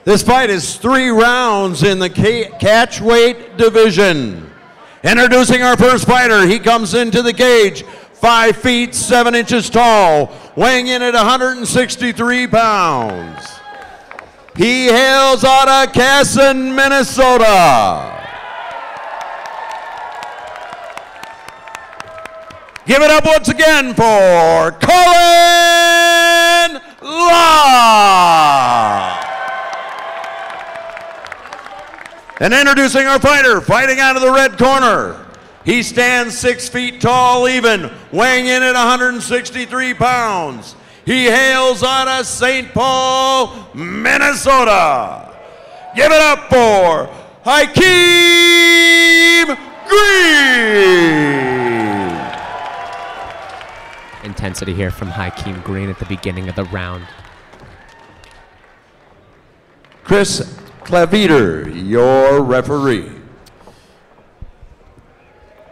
This fight is 3 rounds in the catch weight division. Introducing our first fighter, he comes into the cage 5 feet 7 inches tall, weighing in at 163 pounds. He hails out of Casson, Minnesota. Give it up once again for Colin Law. And introducing our fighter, fighting out of the red corner. He stands 6 feet tall even, weighing in at 163 pounds. He hails out of St. Paul, Minnesota. Give it up for Hykeem Green. Intensity here from Hykeem Green at the beginning of the round. Chris Claviter, your referee.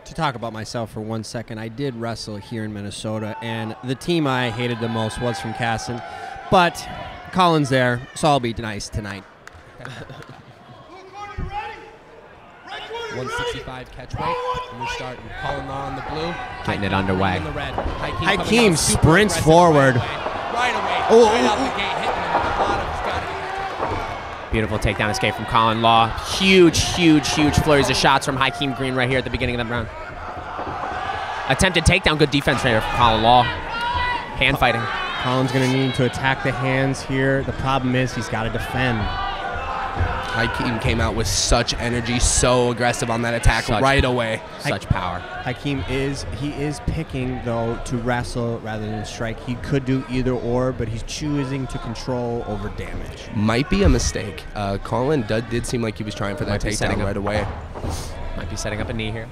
To talk about myself for 1 second, I did wrestle here in Minnesota, and the team I hated the most was from Casson, but Colin's there, so I'll be nice tonight. 165 catch weight, and we're starting. Colin Law in the blue. Getting it underway. In the red. Hykeem sprints forward. Right away. Oh, right out the gate, hitting him with a lot of Beautiful takedown escape from Colin Law. Huge, huge, huge flurries of shots from Hykeem Green right here at the beginning of the round. Attempted takedown, good defense right here from Colin Law. Hand fighting. Colin's going to need to attack the hands here. The problem is he's got to defend. Hykeem came out with such energy, so aggressive on that attack right away. Such power. Hykeem is picking, though, to wrestle rather than strike. He could do either or, but he's choosing to control over damage. Might be a mistake. Colin did seem like he was trying for that takedown right away. Might be setting up a knee here.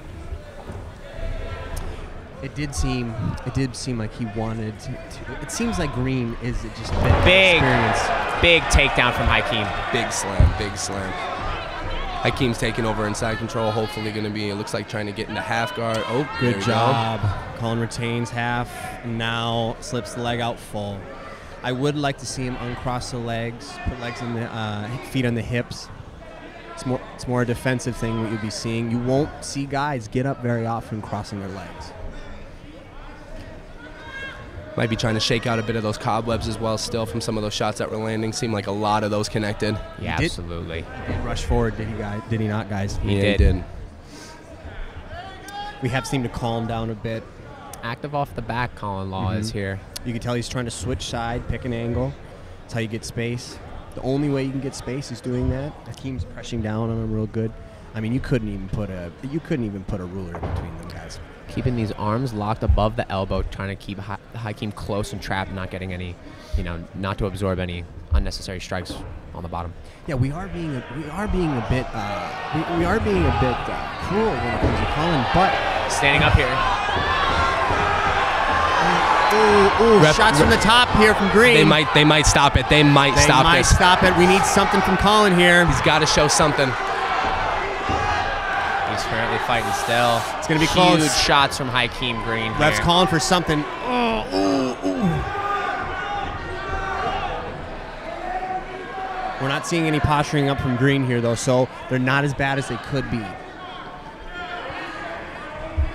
It did seem like he wanted to. It seems like Green is just a bit big experienced. Big takedown from Hykeem. Big slam, big slam. Hykeem's taking over inside control. Hopefully going to be, it looks like, trying to get into half guard. Oh, good job. Colin retains half, now slips the leg out full. I would like to see him uncross the legs, put legs in the feet on the hips. It's more a defensive thing what you'd be seeing. You won't see guys get up very often crossing their legs. Might be trying to shake out a bit of those cobwebs as well still from some of those shots that were landing. Seemed like a lot of those connected. Yeah, absolutely. He did rush forward, did he not, guys? He did. We have seemed to calm down a bit. Active off the back, Colin Law is here. You can tell he's trying to switch side, pick an angle. That's how you get space. The only way you can get space is doing that. Hykeem's pressing down on him real good. I mean, you couldn't even put a ruler in between them guys. Keeping these arms locked above the elbow, trying to keep Hykeem close and trapped, not getting any, not to absorb any unnecessary strikes on the bottom. Yeah, we are being a bit cruel when it comes to Colin, but standing up here. Shots from the top here from Green. They might stop it. They might stop it. We need something from Colin here. He's got to show something. He's currently fighting still. It's going to be huge close. Shots from Hykeem Green. That's calling for something. We're not seeing any posturing up from Green here, though, so they're not as bad as they could be.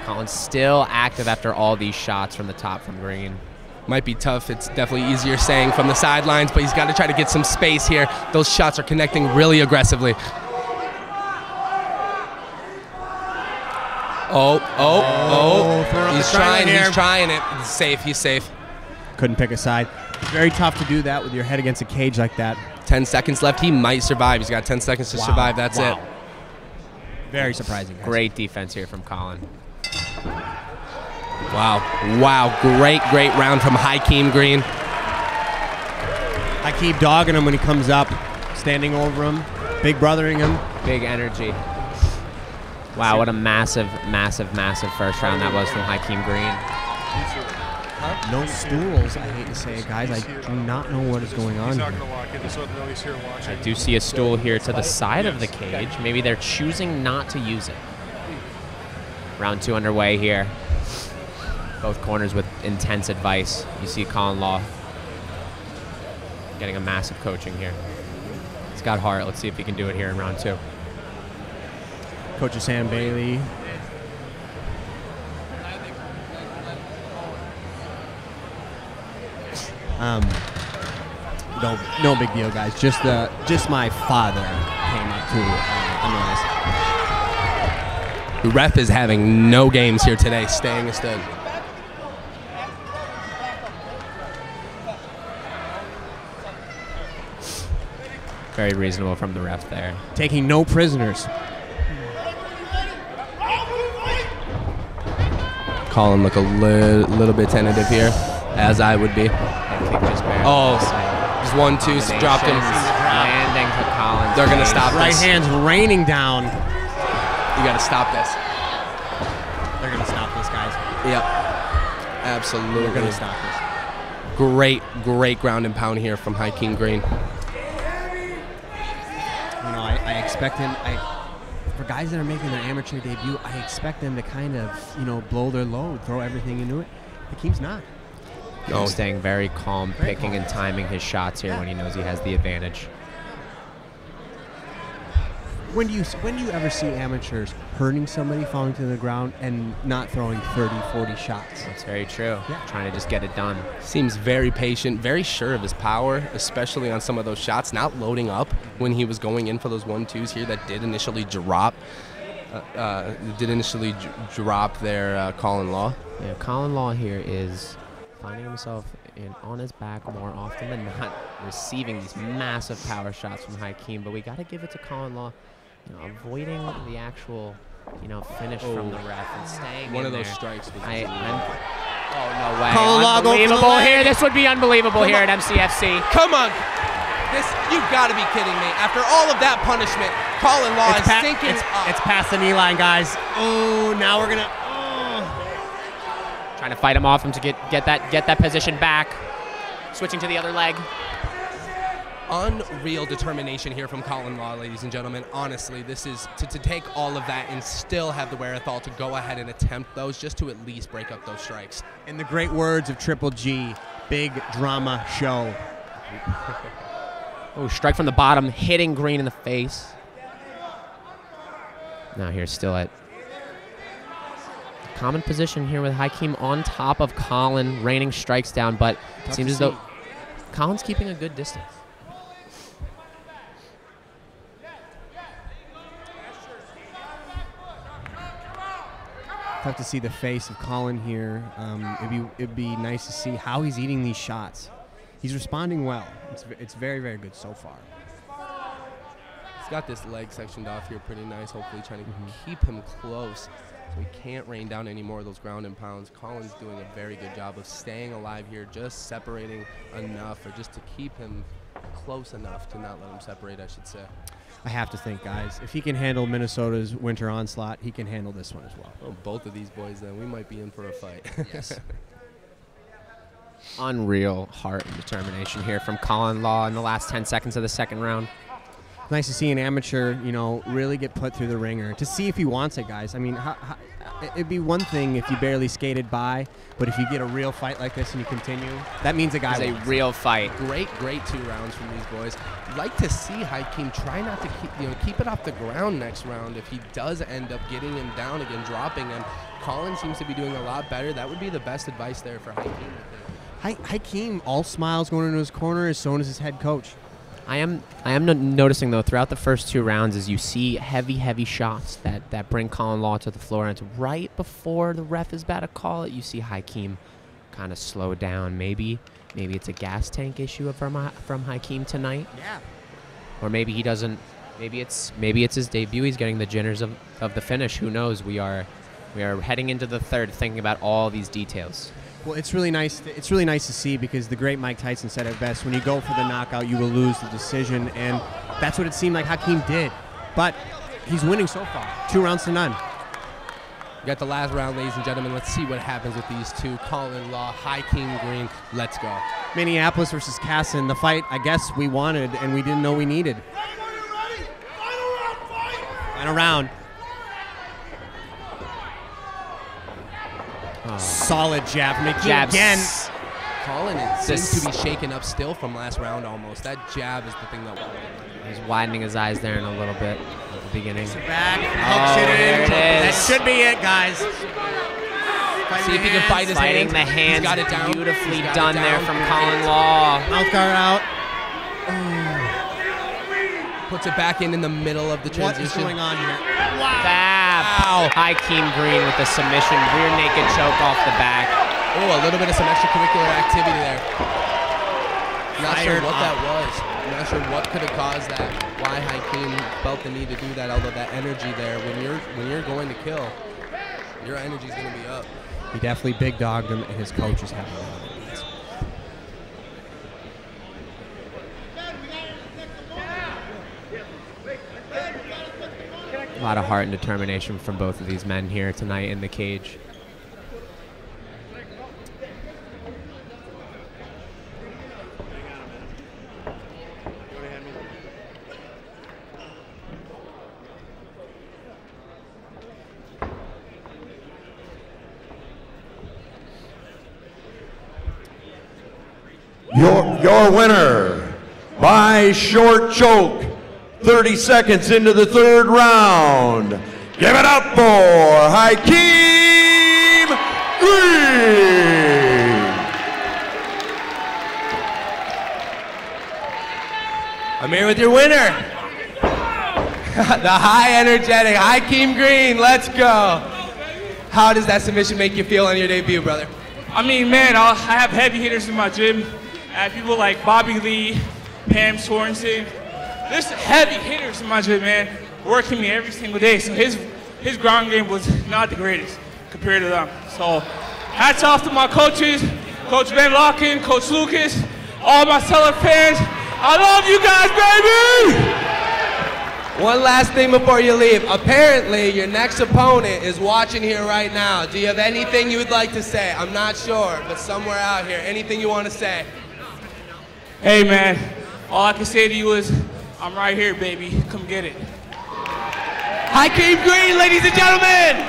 Colin's still active after all these shots from the top from Green. Might be tough. It's definitely easier saying from the sidelines, but he's got to try to get some space here. Those shots are connecting really aggressively. He's trying it. He's safe. He's safe. Couldn't pick a side. It's very tough to do that with your head against a cage like that. 10 seconds left. He might survive. He's got 10 seconds to survive. That's it. Very surprising, guys. Great defense here from Colin. Wow. Great round from Hykeem Green. I keep dogging him when he comes up, standing over him, big brothering him. Big energy. Wow, what a massive first round that was from Hykeem Green. No stools, I hate to say it, guys. I do not know what is going on here. I do see a stool here to the side of the cage. Maybe they're choosing not to use it. Round 2 underway here. Both corners with intense advice. You see Colin Law getting a massive coaching here. got heart. Let's see if he can do it here in round 2. Coach Sam Bailey. No big deal, guys. Just my father came up to annoy us. The ref is having no games here today, staying instead. Very reasonable from the ref there. Taking no prisoners. Colin look a little bit tentative here, as I would be. Oh, just 1-2, dropped him. Landing for Collins. They're gonna stop Right this. hand's raining down. You gotta stop this. They're gonna stop this, guys. Yep, absolutely. They're gonna stop this. Great ground and pound here from Hykeem Green. You know, I expect him. For guys that are making their amateur debut, I expect them to kind of, blow their load, throw everything into it. Hykeem's not. No. Staying very calm, picking and timing his shots here when he knows he has the advantage. When do you ever see amateurs hurting somebody, falling to the ground, and not throwing 30, 40 shots? That's very true. Yeah. Trying to just get it done. Seems very patient, very sure of his power, especially on some of those shots, not loading up when he was going in for those 1-2s here that did initially drop. Drop their Colin Law. Yeah, Colin Law here is finding himself on his back more often than not, receiving these massive power shots from Hykeem, but we got to give it to Colin Law, avoiding the actual, finish from the ref and staying One in of those there. strikes was Oh, no way. Colin Law go for the Unbelievable leg. here. This would be unbelievable here at MCFC. Come on. You've got to be kidding me. After all of that punishment, Colin Law is sinking up. It's past the knee line, guys. Oh, now we're gonna. Trying to fight him off him to get that position back. Switching to the other leg. Unreal determination here from Colin Law, ladies and gentlemen. Honestly, this is to take all of that and still have the wherewithal to go ahead and attempt those, just to at least break up those strikes. In the great words of Triple G, big drama show. Oh, strike from the bottom, hitting Green in the face. Now here's still at common position here with Hykeem on top of Colin, raining strikes down, but it seems as though Colin's keeping a good distance. Tough to see the face of Colin here. It'd be nice to see how he's eating these shots. He's responding well. It's very, very good so far. He's got this leg sectioned off here pretty nice, hopefully trying to keep him close so he can't rain down any more of those ground and pounds. Colin's doing a very good job of staying alive here, just separating enough, or just to keep him close enough to not let him separate, I should say. I have to think, guys, if he can handle Minnesota's winter onslaught, he can handle this one as well. Oh, both of these boys, then, we might be in for a fight. Yes. Unreal heart and determination here from Colin Law in the last 10 seconds of the second round. Nice to see an amateur, really get put through the ringer to see if he wants it, guys. I mean, it'd be one thing if you barely skated by, but if you get a real fight like this and you continue, that means a guy It's wants a real fight. Great 2 rounds from these boys. Like to see Hykeem try not to keep it off the ground next round. If he does end up getting him down again, dropping him, Colin seems to be doing a lot better. That would be the best advice there for Hykeem. Hykeem, all smiles going into his corner, as so is his head coach. I am noticing, though, throughout the first 2 rounds, as you see heavy shots that bring Colin Law to the floor, and it's right before the ref is about to call it, you see Hykeem kind of slow down. Maybe it's a gas tank issue from Hykeem tonight. Yeah. Or maybe he doesn't. Maybe it's his debut. He's getting the jitters of the finish. Who knows? We are heading into the third, thinking about all these details. Well, it's really nice. It's really nice to see, because the great Mike Tyson said it best: when you go for the knockout, you will lose the decision, and that's what it seemed like Hykeem did. But he's winning so far, 2 rounds to none. We got the last round, ladies and gentlemen. Let's see what happens with these two. Colin Law, Hykeem Green. Let's go. Minneapolis versus Casson, the fight I guess we wanted and we didn't know we needed. Final round. Solid jab from Hykeem again. Colin seems to be shaken up still from last round almost. That jab is the thing that. He's widening his eyes there in a little bit at the beginning. Back, hooks it in. That should be it, guys. See if he can fight his Fighting hands. the hands, He's got it down. beautifully done there from Colin Law. Mouth guard out. Puts it back in the middle of the transition. What is going on here? Wow. Hykeem Green with the submission, rear naked choke off the back. Oh, a little bit of some extracurricular activity there. Not sure what that was. I'm not sure what could have caused that. Why Hykeem felt the need to do that. Although that energy there, when you're going to kill, your energy's going to be up. He definitely big dogged him, and his coach is having a lot of heart and determination from both of these men here tonight in the cage. Your winner by short choke, 30 seconds into the third round. Give it up for Hykeem Green. I'm here with your winner. The high energetic Hykeem Green, let's go. How does that submission make you feel on your debut, brother? I mean, man, I have heavy hitters in my gym. I have people like Bobby Lee, Pam Sorensen. There's heavy hitters in my gym, man, working me every single day. So his ground game was not the greatest compared to them. So hats off to my coaches, Coach Ben Locken, Coach Lucas, all my Cellar fans. I love you guys, baby! One last thing before you leave. Apparently, your next opponent is watching here right now. Do you have anything you would like to say? I'm not sure, but somewhere out here, anything you want to say? Hey, man, all I can say to you is, I'm right here, baby. Come get it. Hykeem Green, ladies and gentlemen!